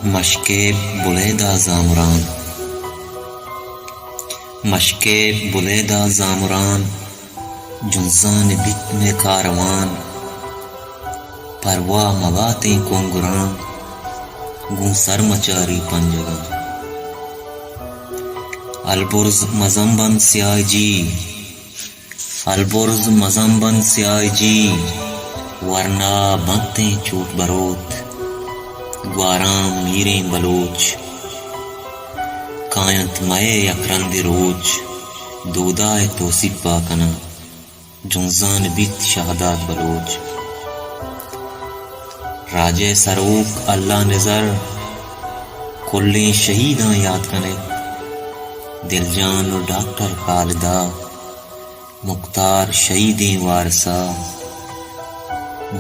مشک بلیدہ زامران، مشک بلیدہ زامران، جنزان بت میں کاروان، پرواہ مباتیں کنگران، گوں سر مچاری پنجگاں۔ البرز مزمبند سیاہ جی، البرز مزمبند سیاہ جی، ورنہ بنتیں چوٹ بروت، گوارام میریں بلوچ، کائنت مئے یکرند روچ، دودائے تو سپا کنا، جنزان بیت شہداد بلوچ۔ راجے سروک اللہ نظر، کلیں شہیداں یاد کنے، دل جان و ڈاکٹر خالدہ، مختار شہیدیں وارثہ،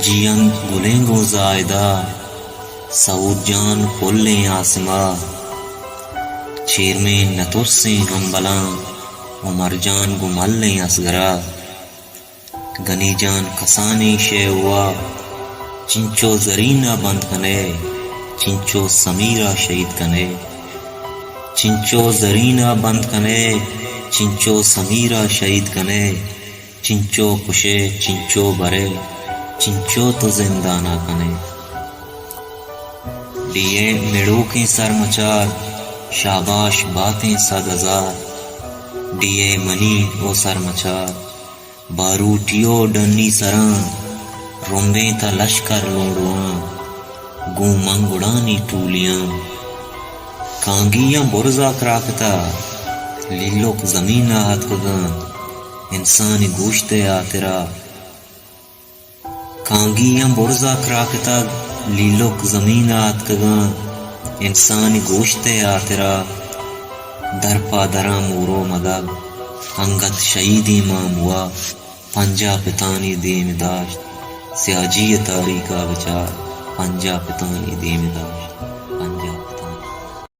جیان گلیں گو زائدہ، سعود جان کھولیں آسما، چیرمین نترسیں ہم بلاں، عمر جان گو ملیں اصغرا، گنی جان کسانی شے ہوا، چنچو زرینہ بند کنے، چنچو سمیرہ شہید کنے، چنچو زرینہ بند کنے، چنچو سمیرہ شہید کنے، چنچو کشے چنچو برے، چنچو تو زندہ نہ کنے۔ ڈیے میڑو کے سر مچار، شاباش باتیں 100,000، ڈیے منی او سر مچار، باروٹیو ڈنی سراں، رنبیں تا لشکر لوڑواں، گوں منگڑانی ٹولیاں، کانگیاں برزا کراکتا، لیلوک زمینہ ہاتھ کگاں، انسانی گوشتے آترا، کانگیاں برزا کراکتا، لیلوک زمینہ ہاتھ کگاں، انسانی گوشتے آترا، در پادراں مورو مدد، انگت شہیدی مام ہوا، پنجا پتانی دیم داشت، سیاجی تاریکا بچار، پنجا پتانی دیم داشت۔